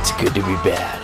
It's good to be bad.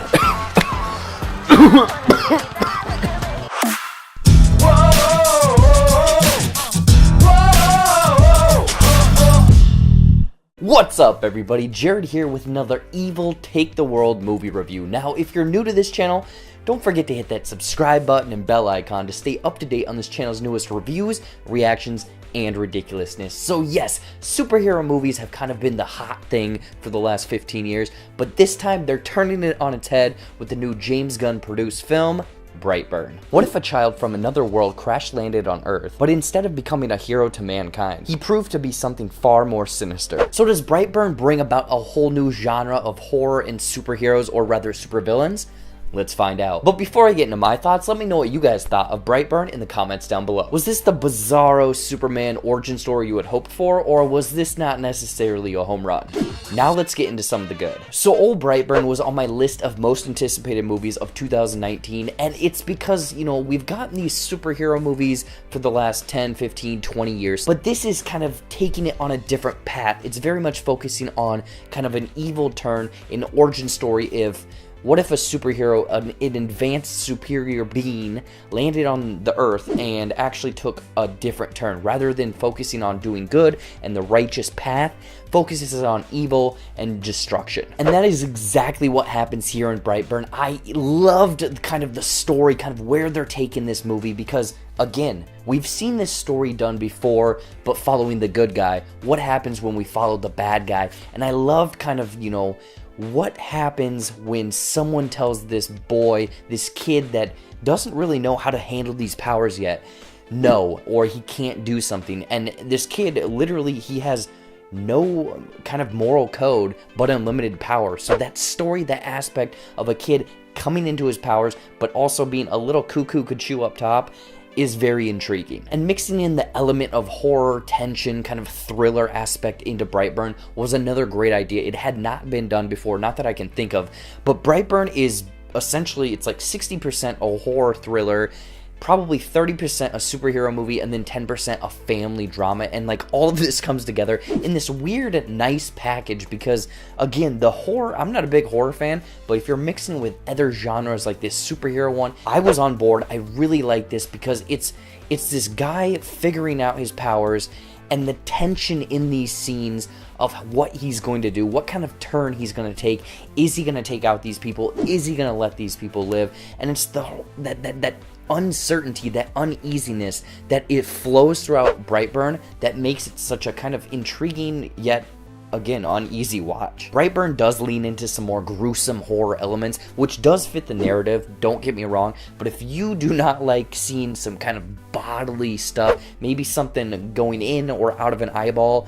What's up, everybody? Jared here with another Evil Take the World movie review. Now, if you're new to this channel, don't forget to hit that subscribe button and bell icon to stay up to date on this channel's newest reviews, reactions, and ridiculousness. So yes, superhero movies have kind of been the hot thing for the last 15 years, but this time they're turning it on its head with the new James Gunn produced film, Brightburn. What if a child from another world crash-landed on Earth, but instead of becoming a hero to mankind, he proved to be something far more sinister? So does Brightburn bring about a whole new genre of horror and superheroes, or rather supervillains? Let's find out. But before I get into my thoughts, let me know what you guys thought of Brightburn in the comments down below. Was this the bizarro Superman origin story you had hoped for, or was this not necessarily a home run? Now let's get into some of the good. So old Brightburn was on my list of most anticipated movies of 2019, and it's because, you know, we've gotten these superhero movies for the last 10, 15, 20 years, but this is kind of taking it on a different path. It's very much focusing on kind of an evil turn, an origin story of what if a superhero, an advanced superior being, landed on the Earth and actually took a different turn? Rather than focusing on doing good and the righteous path, focuses on evil and destruction. And that is exactly what happens here in Brightburn. I loved kind of the story, kind of where they're taking this movie, because again, we've seen this story done before, but following the good guy. What happens when we follow the bad guy? And I loved kind of, you know, what happens when someone tells this boy, this kid that doesn't really know how to handle these powers yet, no, or he can't do something. And this kid, literally, he has no kind of moral code, but unlimited power. So that story, that aspect of a kid coming into his powers, but also being a little cuckoo could chew up top, is very intriguing. And mixing in the element of horror, tension, kind of thriller aspect into Brightburn was another great idea. It had not been done before, not that I can think of, but Brightburn is essentially, it's like 60% a horror thriller, probably 30% a superhero movie, and then 10% a family drama. And like all of this comes together in this weird, nice package, because again, the horror, I'm not a big horror fan, but if you're mixing with other genres like this superhero one, I was on board. I really like this because it's this guy figuring out his powers, and the tension in these scenes of what he's going to do, what kind of turn he's going to take. Is he going to take out these people? Is he going to let these people live? And it's that uncertainty, that uneasiness that it flows throughout Brightburn that makes it such a kind of intriguing yet, again, uneasy watch. Brightburn does lean into some more gruesome horror elements, which does fit the narrative, don't get me wrong, but if you do not like seeing some kind of bodily stuff, maybe something going in or out of an eyeball,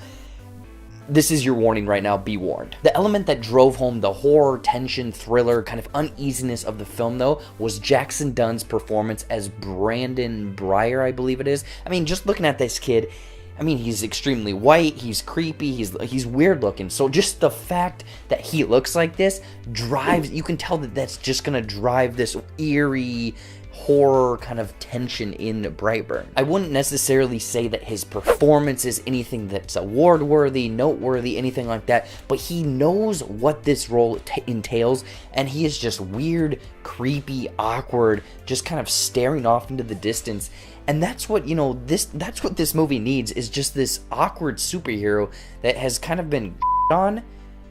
this is your warning right now, be warned. The element that drove home the horror, tension, thriller, kind of uneasiness of the film, though, was Jackson Dunn's performance as Brandon Breyer, I believe it is. I mean, just looking at this kid, I mean, he's extremely white, he's creepy, he's weird looking. So just the fact that he looks like this drives, you can tell that that's just gonna drive this eerie horror kind of tension in Brightburn. I wouldn't necessarily say that his performance is anything that's award-worthy, noteworthy, anything like that, but he knows what this role entails, and he is just weird, creepy, awkward, just kind of staring off into the distance. And that's what, you know, that's what this movie needs, is just this awkward superhero that has kind of been on,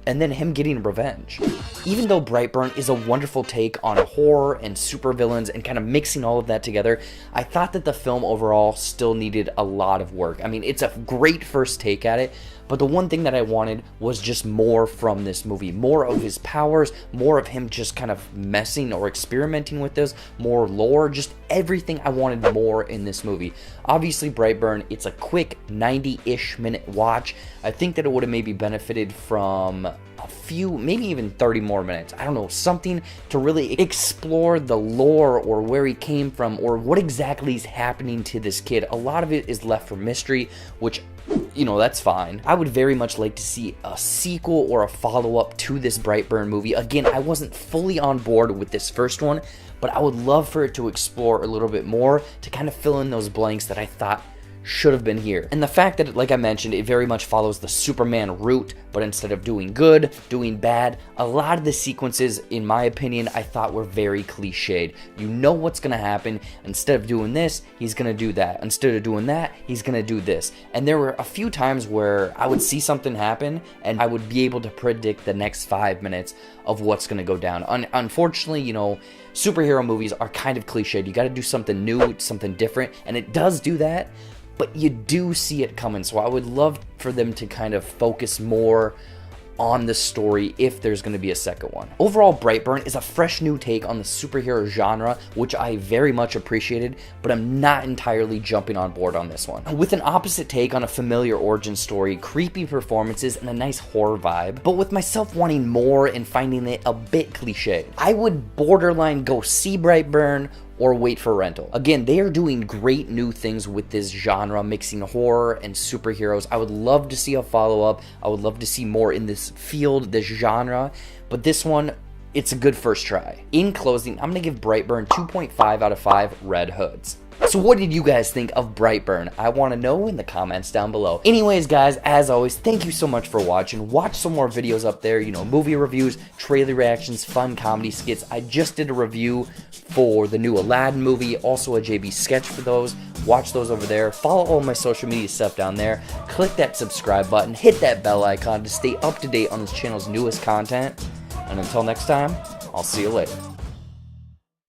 and then him getting revenge. Even though Brightburn is a wonderful take on horror and supervillains and kind of mixing all of that together, I thought that the film overall still needed a lot of work. I mean, it's a great first take at it, but the one thing that I wanted was just more from this movie. More of his powers, more of him just kind of messing or experimenting with this, more lore, just everything I wanted more in this movie. Obviously, Brightburn, it's a quick 90-ish minute watch. I think that it would have maybe benefited from a few, maybe even 30 more minutes. I don't know, something to really explore the lore or where he came from or what exactly is happening to this kid. A lot of it is left for mystery, which, you know, that's fine. I would very much like to see a sequel or a follow-up to this Brightburn movie. Again, I wasn't fully on board with this first one, but I would love for it to explore a little bit more to kind of fill in those blanks that I thought should have been here. And the fact that, like I mentioned, it very much follows the Superman route, but instead of doing good, doing bad, a lot of the sequences, in my opinion, I thought were very cliched. You know what's gonna happen. Instead of doing this, he's gonna do that. Instead of doing that, he's gonna do this. And there were a few times where I would see something happen, and I would be able to predict the next 5 minutes of what's gonna go down. Unfortunately, you know, superhero movies are kind of cliched. You gotta do something new, something different, and it does do that, but you do see it coming. So I would love for them to kind of focus more on the story if there's going to be a second one. Overall, Brightburn is a fresh new take on the superhero genre, which I very much appreciated, but I'm not entirely jumping on board on this one. With an opposite take on a familiar origin story, creepy performances, and a nice horror vibe, but with myself wanting more and finding it a bit cliche, I would borderline go see Brightburn or wait for rental. Again, they are doing great new things with this genre, mixing horror and superheroes. I would love to see a follow-up. I would love to see more in this field, this genre, but this one, it's a good first try. In closing, I'm gonna give Brightburn 2.5 out of 5 Red Hoods. So what did you guys think of Brightburn? I want to know in the comments down below. Anyways, guys, as always, thank you so much for watching. Watch some more videos up there, you know, movie reviews, trailer reactions, fun comedy skits. I just did a review for the new Aladdin movie, also a JB sketch for those. Watch those over there. Follow all my social media stuff down there. Click that subscribe button, hit that bell icon to stay up to date on this channel's newest content. And until next time, I'll see you later.